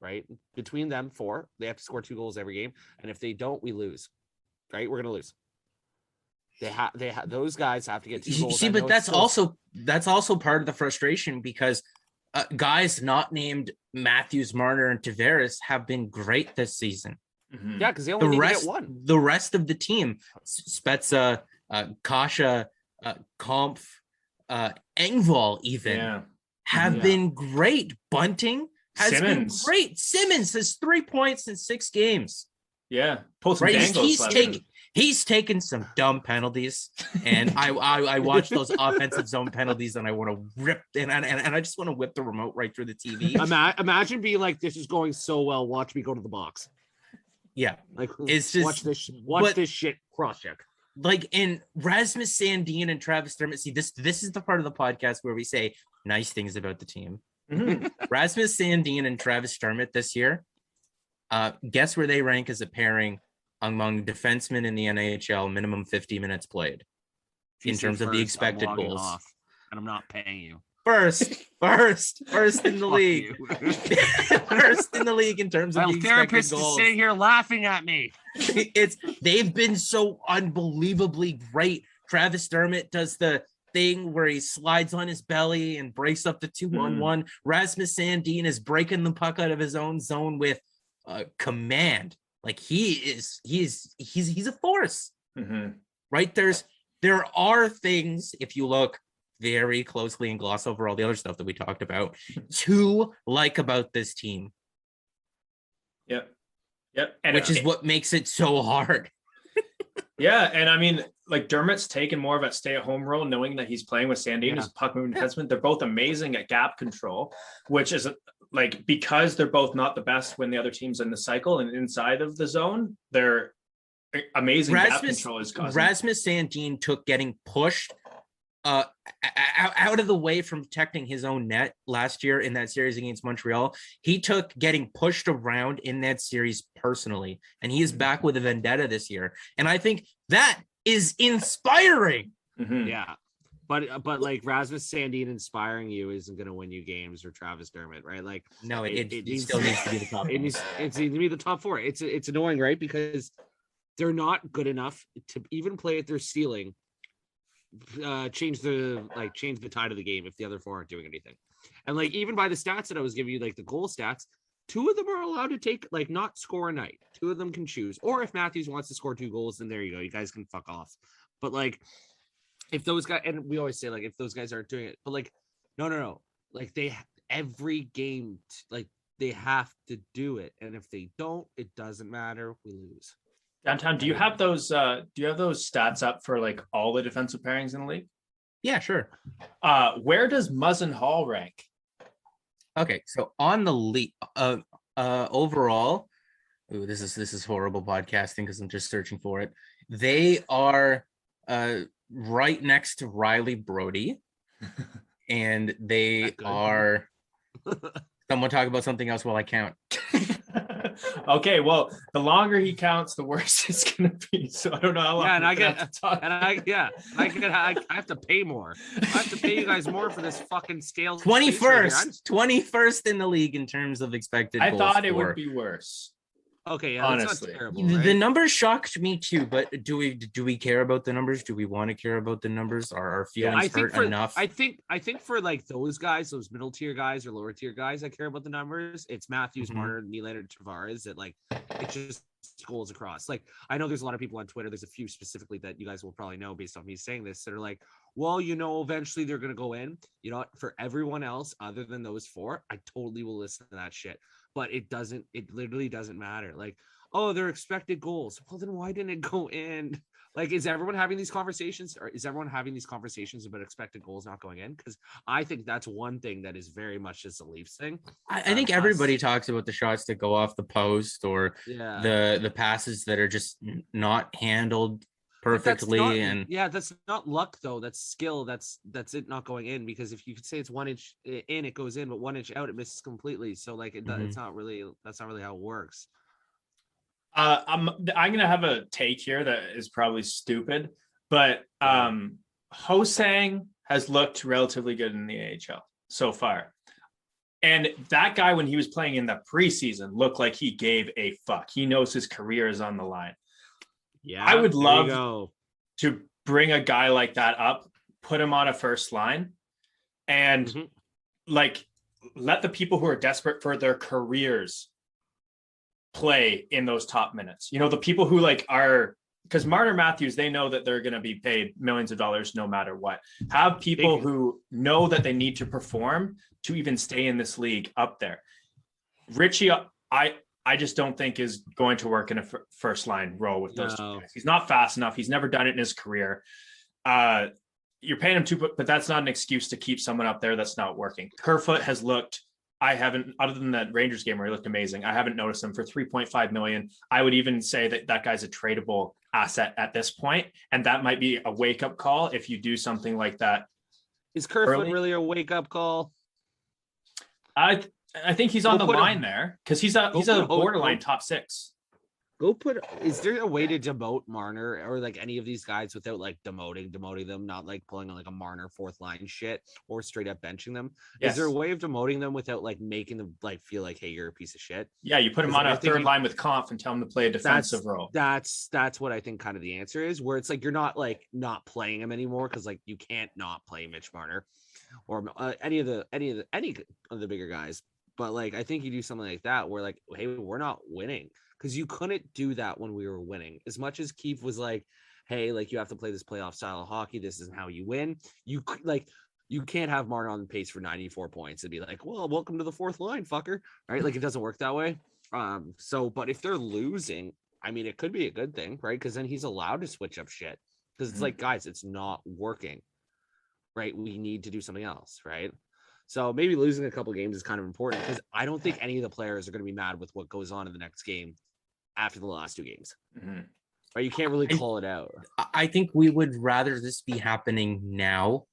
right? Between them 4, they have to score 2 goals every game. And if they don't, we lose, right? We're going to lose. Those guys have to get 2 goals. See, but that's also part of the frustration because guys not named Matthews, Marner, and Tavares have been great this season. Mm-hmm. Yeah, because they only need to get 1. The rest of the team, Spezza, Kasha, Kampf, Engvall even have been great. Bunting has been great. Simmons has 3 points in 6 games. Yeah, he's taken some dumb penalties, and I watch those offensive zone penalties, and I want to rip and I just want to whip the remote right through the TV. Imagine being like, this is going so well. Watch me go to the box. Yeah, like it's just watch this shit cross check. Like in Rasmus Sandin and Travis Dermott. See, this is the part of the podcast where we say nice things about the team. Mm-hmm. Rasmus Sandin and Travis Dermott this year. Guess where they rank as a pairing among defensemen in the NHL, minimum 50 minutes played in terms of the expected goals. And I'm not paying you. First in the league. First in the league in terms of the expected therapist goals. Is sitting here laughing at me. They've been so unbelievably great. Travis Dermott does the thing where he slides on his belly and breaks up the 2-on-1. Rasmus Sandin is breaking the puck out of his own zone with command. Like he's a force. Mm-hmm. Right? There are things, if you look very closely and gloss over all the other stuff that we talked about, to like about this team. Yep. And which is what makes it so hard. Yeah, and I mean, like Dermott's taken more of a stay-at-home role, knowing that he's playing with Sandin as a puck-moving defenseman. They're both amazing at gap control, which is like, because they're both not the best when the other team's in the cycle and inside of the zone, they're amazing gap control is causing. Rasmus Sandin took getting pushed out of the way from protecting his own net last year in that series against Montreal. He took getting pushed around in that series personally, and he is back with a vendetta this year. And I think that is inspiring. Mm-hmm. Yeah. But like Rasmus Sandin inspiring you isn't going to win you games, or Travis Dermott, right? Like, no, it still needs to be the top. It needs to be the top 4. It's annoying, right? Because they're not good enough to even play at their ceiling. Change the tide of the game if the other 4 aren't doing anything. And like, even by the stats that I was giving you, like the goal stats, 2 of them are allowed to take, like, not score a night. 2 of them can choose. Or if Matthews wants to score 2 goals, then there you go. You guys can fuck off. But like, if those guys, and we always say like, if those guys aren't doing it, but like, no. Like every game, like they have to do it. And if they don't, it doesn't matter. We lose. Downtown, do you have those stats up for like all the defensive pairings in the league? Yeah, sure. Where does Muzzin Hall rank? Okay, so on the league overall, this is horrible podcasting because I'm just searching for it. They are right next to Riley Brody, and they are someone talk about something else while I count. Okay, well, the longer he counts, the worse it's gonna be. So I don't know how long. Yeah, and I have to pay more. I have to pay you guys more for this fucking scale. 21st in the league in terms of expected goals. I thought it would be worse. Okay, yeah, honestly, that's not terrible, right? The numbers shocked me too, but do we care about the numbers? Do we want to care about the numbers? Are our feelings hurt enough? I think for like those guys, those middle tier guys or lower tier guys that care about the numbers, it's Matthews, Marner, Nylander, Tavares. That like, it's just goals across. Like, I know there's a lot of people on Twitter. There's a few specifically that you guys will probably know based on me saying this that are like, well, eventually they're gonna go in. You know what? For everyone else other than those 4, I totally will listen to that shit. But it literally doesn't matter. Like, oh, they're expected goals. Well, then why didn't it go in? Like, is everyone having these conversations, or is everyone having these conversations about expected goals not going in? Because I think that's one thing that is very much just a Leafs thing. I think everybody talks about the shots that go off the post, or the passes that are just not handled perfectly. And that's not luck though. That's skill. That's it not going in, because if you could say it's 1 inch in, it goes in, but 1 inch out, it misses completely. So like it's not really, that's not really how it works. I'm gonna have a take here that is probably stupid, but Hosang has looked relatively good in the AHL so far. And that guy, when he was playing in the preseason, looked like he gave a fuck. He knows his career is on the line. Yeah, I would love to bring a guy like that up, put him on a first line, and like let the people who are desperate for their careers play in those top minutes. You know, the people who like are, because Marner Matthews, they know that they're going to be paid millions of dollars no matter what. Have people who know that they need to perform to even stay in this league up there. Richie, I just don't think is going to work in a first line role with those two guys. He's not fast enough. He's never done it in his career. You're paying him but that's not an excuse to keep someone up there that's not working. Kerfoot has looked, I haven't, other than that Rangers game where he looked amazing, I haven't noticed him for $3.5 million. I would even say that guy's a tradable asset at this point, and that might be a wake-up call if you do something like that. Is Kerfoot really a wake-up call? I think he's on the line there because he's a borderline top 6. Is there a way to demote Marner or like any of these guys without like demoting them, not like pulling like a Marner fourth line shit or straight up benching them? Yes. Is there a way of demoting them without like making them like feel like, hey, you're a piece of shit? Yeah, you put him on a third line with Kampf and tell him to play a defensive role. That's what I think kind of the answer is, where it's like you're not like not playing him anymore because like you can't not play Mitch Marner or any of the bigger guys. But like I think you do something like that where like, hey, we're not winning. Because you couldn't do that when we were winning. As much as Keefe was like, hey, like you have to play this playoff style of hockey. This isn't how you win. You can't have Martin on the pace for 94 points and be like, well, welcome to the fourth line, fucker. Right? Like it doesn't work that way. But if they're losing, I mean, it could be a good thing, right? Because then he's allowed to switch up shit. Because it's like, guys, it's not working. Right? We need to do something else, right? So maybe losing a couple games is kind of important because I don't think any of the players are going to be mad with what goes on in the next game after the last 2 games. Right? You can't really call it out. I think we would rather this be happening now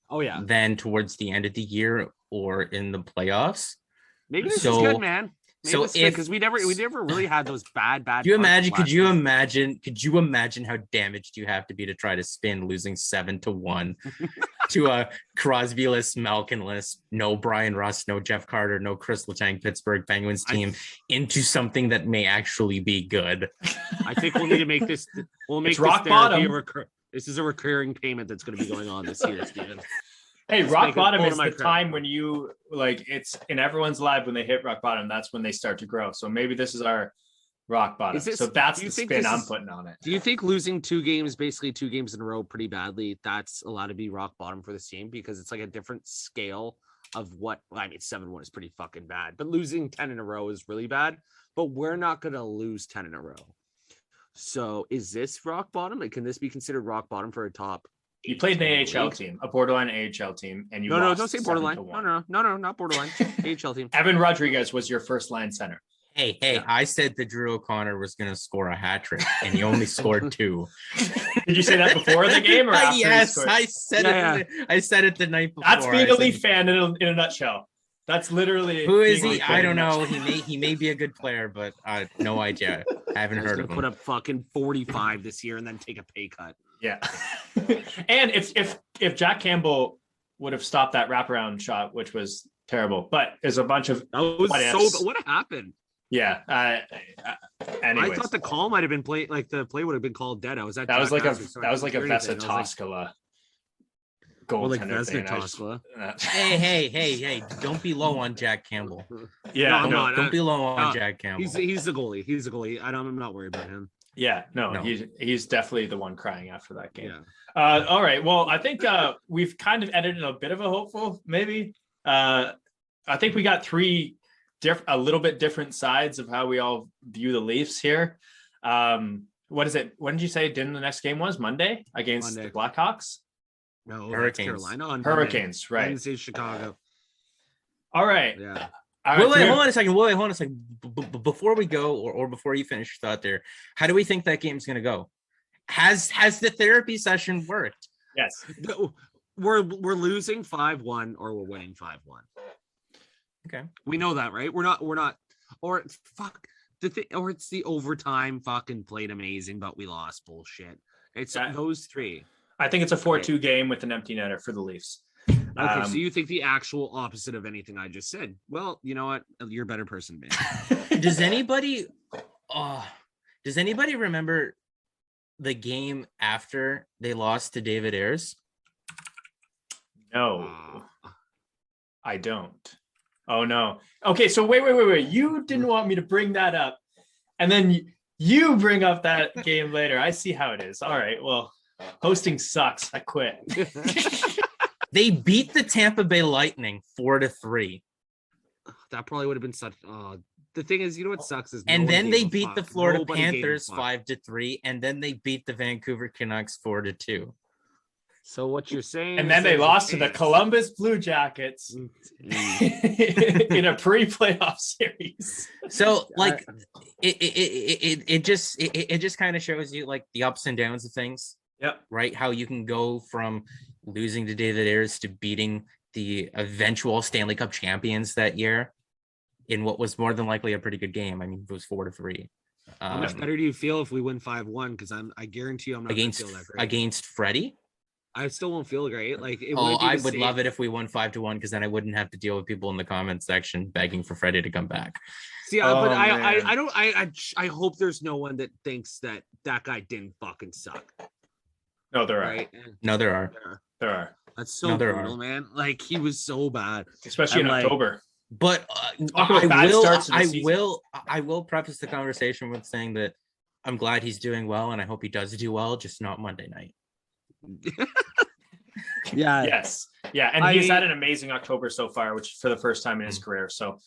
than towards the end of the year or in the playoffs. Maybe this is good, man. Because we never really had those bad. Could you imagine how damaged you have to be to try to spin losing 7-1 to a Crosby-less, Malkin-less, no Brian Rust, no Jeff Carter, no Chris Letang Pittsburgh Penguins team into something that may actually be good. I think we'll need to make this. We'll make this rock bottom. This is a recurring payment that's going to be going on this year, Stephen. Hey, rock bottom is the time when you like it's in everyone's life when they hit rock bottom. That's when they start to grow. So maybe this is our rock bottom. So that's the spin I'm putting on it. Do you think losing 2 games, basically 2 games in a row pretty badly, that's allowed to be rock bottom for this team? Because it's like a different scale of what, I mean, 7-1 is pretty fucking bad, but losing 10 in a row is really bad. But we're not going to lose 10 in a row. So is this rock bottom? Like, can this be considered rock bottom for a top? You played an AHL team, a borderline AHL team, and you no, don't say borderline. No, not borderline. AHL team. Evan Rodriguez was your first line center. Hey, yeah. I said that Drew O'Connor was going to score a hat trick, and he only scored 2. Did you say that before the game or after? Yes, I said it. I said it the night before. That's being a Leaf fan in a nutshell. That's literally who is he? I don't know. He may be a good player, but no idea. I haven't heard of him. Put up fucking 45 this year and then take a pay cut. Yeah. And if Jack Campbell would have stopped that wraparound shot, which was terrible, but there's a bunch of what happened? Yeah. Anyways. I thought the call might have been played, like the play would have been called dead. That was like a Vesa Toskala goaltender thing. Hey! Don't be low on Jack Campbell. Yeah, don't be low on Jack Campbell. He's the goalie. He's the goalie. I'm not worried about him. Yeah, no. He's definitely the one crying after that game. Yeah. All right. Well, I think we've kind of edited a bit of a hopeful, maybe. I think we got 3 a little bit different sides of how we all view the Leafs here. What is it? When did you say Dinn the next game was? Monday against the Blackhawks? No, Hurricanes. Carolina on Hurricanes, Monday. right? Wednesday, Chicago. All right. Yeah. Wait, hold on a second. Before we go, or before you finish your thought there, how do we think that game's going to go? Has the therapy session worked? Yes. We're losing 5-1 or we're winning 5-1. Okay. We know that, right? We're not, or fuck the thing, or it's the overtime fucking played amazing, but we lost bullshit. It's those three. I think it's a 4-2 game with an empty netter for the Leafs. Okay, so you think the actual opposite of anything I just said. Well, you know what? You're a better person, man. Does anybody remember the game after they lost to David Ayres? No, I don't. Oh, no. Okay, so wait. You didn't want me to bring that up. And then you bring up that game later. I see how it is. All right, well, hosting sucks. I quit. They beat the Tampa Bay Lightning 4-3. That probably would have been such... the thing is, you know what sucks is... And then they beat the Florida Panthers 5-3, and then they beat the Vancouver Canucks 4-2. So what you're saying... And then they lost to the Columbus Blue Jackets in a pre-playoff series. So, like, it just kind of shows you, like, the ups and downs of things. Yep. Right? How you can go from losing to David Ayres to beating the eventual Stanley Cup champions that year in what was more than likely a pretty good game. I mean, it was 4-3. How much better do you feel if we win 5-1? Because I guarantee you I'm not going to feel that great. Against Freddie? I still won't feel great. Like, I would love it if we won 5-1, because then I wouldn't have to deal with people in the comment section begging for Freddie to come back. See, but I hope there's no one that thinks that guy didn't fucking suck. No, there are. Right? No, there are. There are. That's so brutal, man. Like, he was so bad, especially in October. But I will preface the conversation with saying that I'm glad he's doing well, and I hope he does do well, just not Monday night. Yeah. Yes. Yeah. And he's had an amazing October so far, which for the first time in his career. So,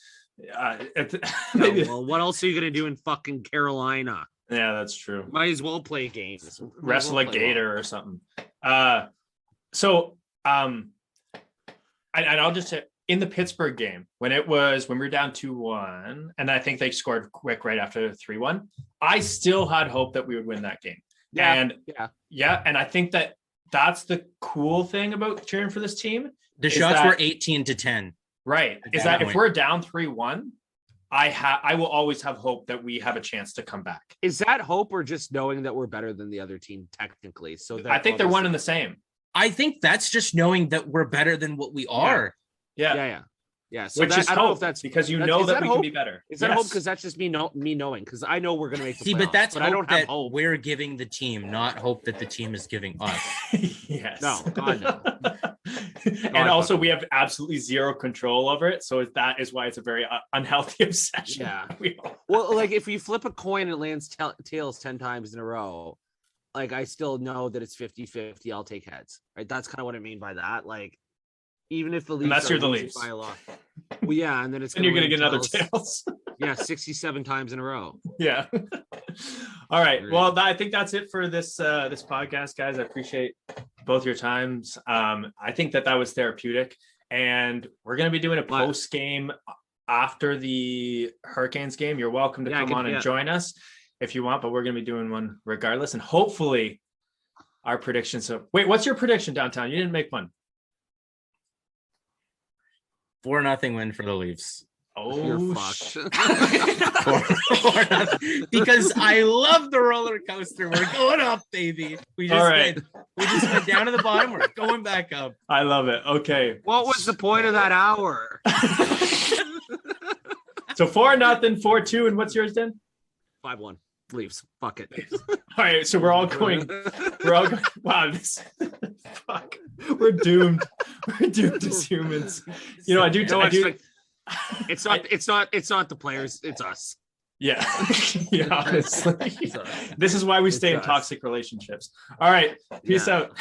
well, what else are you gonna do in fucking Carolina? Yeah, that's true. Might as well play games. Wrestle a gator or something. And I'll just say, in the Pittsburgh game, when we were down 2-1, and I think they scored quick right after 3-1, I still had hope that we would win that game. Yeah. And I think that's the cool thing about cheering for this team. The shots were 18-10. Right. Is that if we're down 3-1, I will always have hope that we have a chance to come back. Is that hope, or just knowing that we're better than the other team technically? So I think they're one and the same. I think that's just knowing that we're better than what we are. Yeah. So which is I don't know if that's because that we can be better. Is that hope? Because that's just me knowing, because I know we're going to make the playoffs, but that's but I don't have hope. We're giving the team, not hope that the team is giving us. Yes. No, God, no. And also, we have absolutely zero control over it. So that is why it's a very unhealthy obsession. Yeah. Well, like, if you flip a coin and it lands tails 10 times in a row, like, I still know that it's 50-50. I'll take heads. Right? That's kind of what I mean by that. Like, even if the Leafs, unless you're the Leafs, by a lot. Well, yeah, and then it's and you're going to get another tails. Yeah, 67 times in a row. Yeah. All right. Well, I think that's it for this podcast, guys. I appreciate both your times. I think that was therapeutic, and we're going to be doing a post game after the Hurricanes game. You're welcome to come on and join us if you want, but we're going to be doing one regardless, and hopefully our predictions. So, wait, what's your prediction, Downtown? You didn't make one. 4-0 win for the Leafs. Oh, you're fucked. Because I love the roller coaster. We're going up, baby. We just went down to the bottom. We're going back up. I love it. Okay. What was the point of that hour? So 4-0, 4-2, and what's yours, then? 5-1. Leafs. Fuck it. All right, so we're all going. Wow, fuck. We're doomed. We're doomed as humans. You know, I do. It's not the players. It's us. Yeah. Yeah. Honestly, this is why we stay in toxic relationships. All right. Peace out.